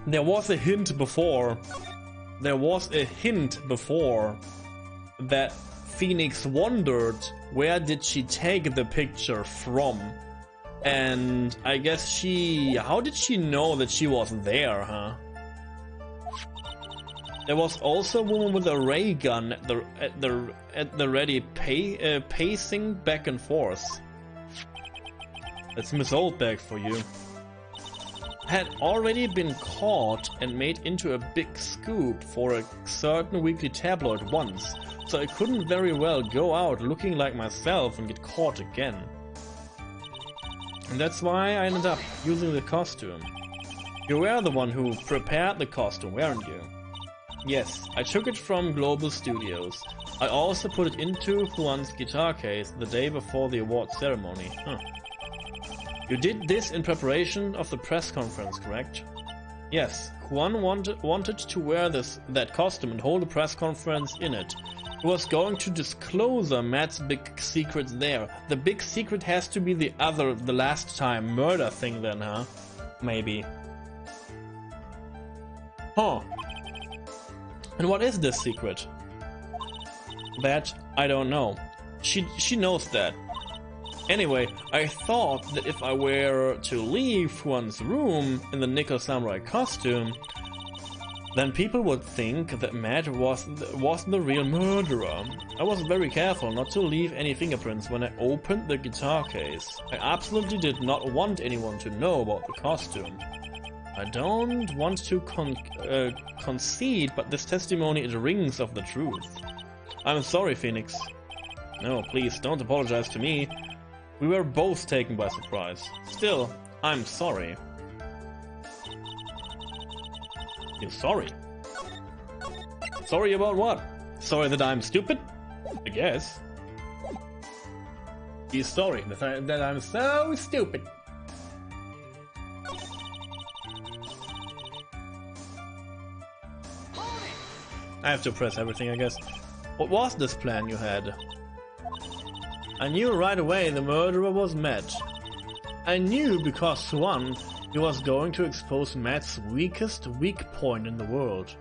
There was a hint before that Phoenix wondered where did she take the picture from, and I guess how did she know that she was there, huh? There was also a woman with a ray gun at the ready, pacing back and forth. That's Miss Oldbag for you. Had already been caught and made into a big scoop for a certain weekly tabloid once, so I couldn't very well go out looking like myself and get caught again. And that's why I ended up using the costume. You were the one who prepared the costume, weren't you? Yes, I took it from Global Studios. I also put it into Juan's guitar case the day before the award ceremony. Huh. You did this in preparation of the press conference, correct? Yes, Juan wanted to wear that costume and hold a press conference in it. He was going to disclose Matt's big secret there. The big secret has to be the last time murder thing then, huh? Maybe. Huh. And what is this secret? That I don't know. She knows that. Anyway, I thought that if I were to leave Juan's room in the Nickel Samurai costume, then people would think that Matt was the real murderer. I was very careful not to leave any fingerprints when I opened the guitar case. I absolutely did not want anyone to know about the costume. I don't want to concede, but this testimony it rings of the truth. I'm sorry, Phoenix. No, please, don't apologize to me. We were both taken by surprise. Still, I'm sorry. You're sorry? Sorry about what? Sorry that I'm stupid? I guess. He's sorry that I'm so stupid. I have to press everything, I guess. What was this plan you had? I knew right away the murderer was Matt. I knew because one, he was going to expose Matt's weakest weak point in the world.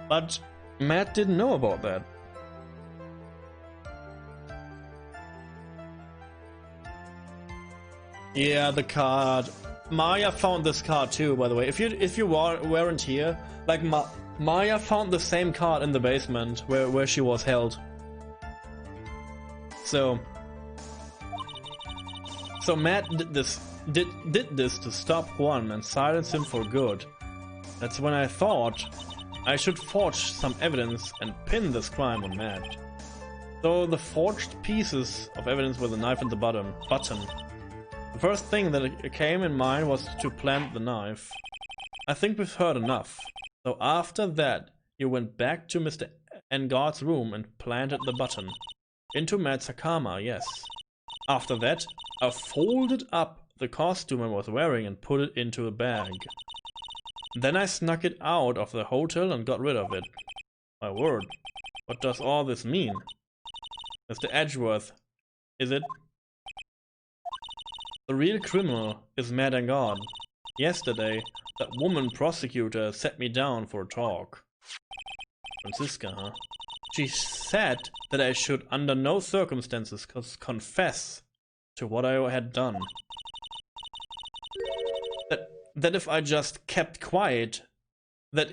But Matt didn't know about that. Yeah, the card. Maya found this card too, by the way. If you weren't here, like Maya found the same card in the basement where she was held. So Matt did this to stop Juan and silence him for good. That's when I thought I should forge some evidence and pin this crime on Matt. So the forged pieces of evidence were the knife and the button. The first thing that came in mind was to plant the knife. I think we've heard enough. So after that, you went back to Mr. Engarde's room and planted the button. Into Matt's Hakama, yes. After that, I folded up the costume I was wearing and put it into a bag. Then I snuck it out of the hotel and got rid of it. My word, what does all this mean? Mr. Edgeworth, is it? The real criminal is Matt Engarde. Yesterday, that woman prosecutor set me down for a talk. Franziska, huh? She said that I should under no circumstances confess to what I had done. That if I just kept quiet, then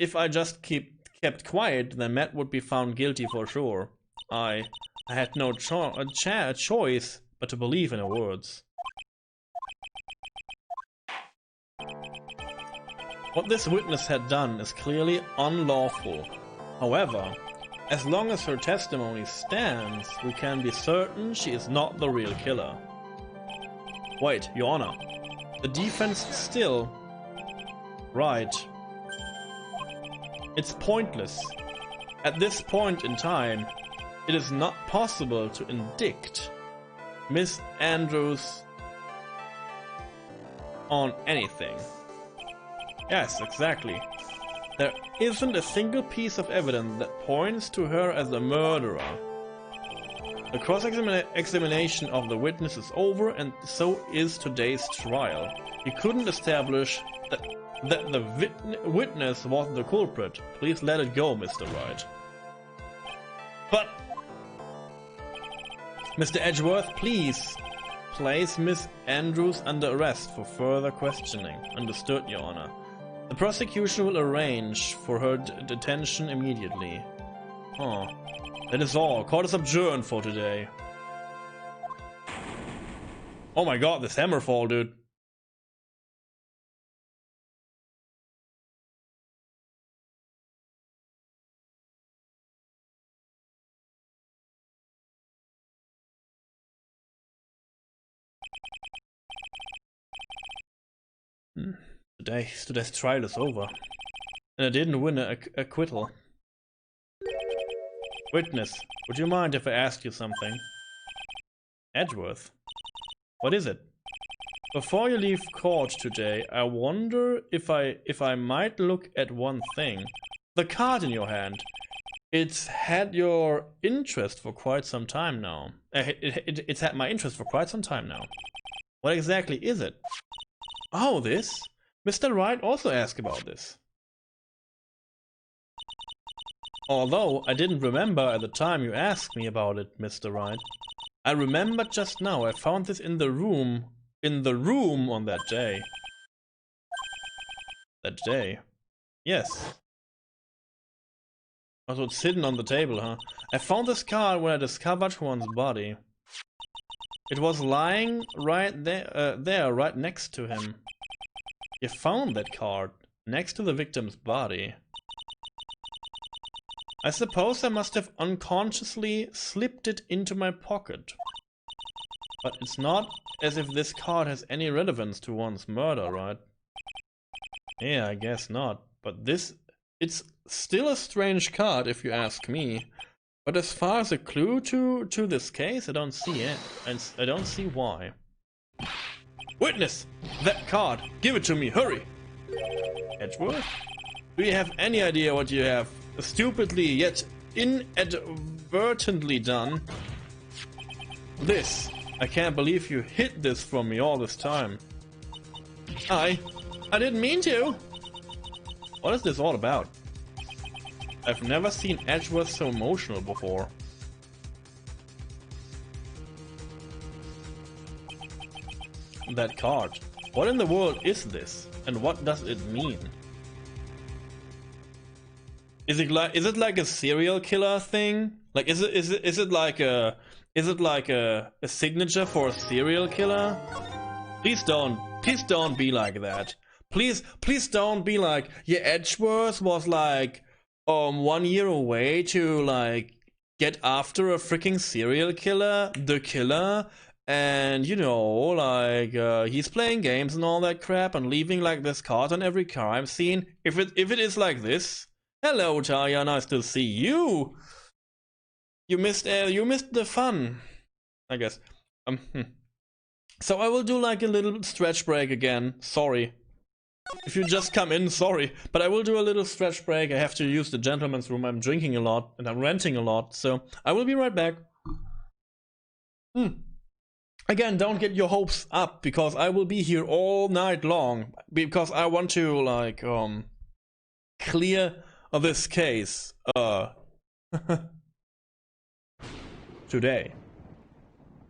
Matt would be found guilty for sure. I had no choice but to believe in her words. What this witness had done is clearly unlawful. However, as long as her testimony stands, we can be certain she is not the real killer. Wait, Your Honor. The defense still... Right. It's pointless. At this point in time, it is not possible to indict Miss Andrews on anything. Yes, exactly. There isn't a single piece of evidence that points to her as a murderer. The cross-examination of the witness is over, and so is today's trial. You couldn't establish that the witness was the culprit. Please let it go, Mr. Wright. But... Mr. Edgeworth, please place Miss Andrews under arrest for further questioning. Understood, Your Honor. The prosecution will arrange for her detention immediately. Oh, that is all. Court is adjourned for today. Oh my god, this hammerfall, dude. Today's trial is over. And I didn't win a acquittal. Witness, would you mind if I asked you something? Edgeworth? What is it? Before you leave court today, I wonder if I might look at one thing. The card in your hand. It's had your interest for quite some time now. It's had my interest for quite some time now. What exactly is it? Oh, this? Mr. Wright also asked about this. Although I didn't remember at the time you asked me about it, Mr. Wright. I remembered just now. I found this in the room on that day. That day? Yes. Also, it's hidden on the table, huh? I found this card when I discovered Juan's body. It was lying right there, right next to him. You found that card next to the victim's body. I suppose I must have unconsciously slipped it into my pocket. But it's not as if this card has any relevance to one's murder, right? Yeah, I guess not. But it's still a strange card if you ask me. But as far as a clue to this case, I don't see it. And I don't see why. Witness! That card! Give it to me, hurry! Edgeworth? Do you have any idea what you have stupidly yet inadvertently done? This. I can't believe you hid this from me all this time. I didn't mean to! What is this all about? I've never seen Edgeworth so emotional before. That card. What in the world is this? And what does it mean? Is it like a serial killer thing? Like is it like a signature for a serial killer? Please don't be like that. Please don't be like, yeah, Edgeworth was like 1 year away to like get after a freaking serial killer, the killer, and you know, like he's playing games and all that crap and leaving like this card on every crime scene. If it is like this, hello Talia, nice to see you. You missed the fun, I guess. So I will do like a little stretch break again. Sorry. If you just come in, sorry. But I will do a little stretch break. I have to use the gentleman's room. I'm drinking a lot and I'm ranting a lot. So I will be right back. Again, don't get your hopes up because I will be here all night long. Because I want to like clear this case today.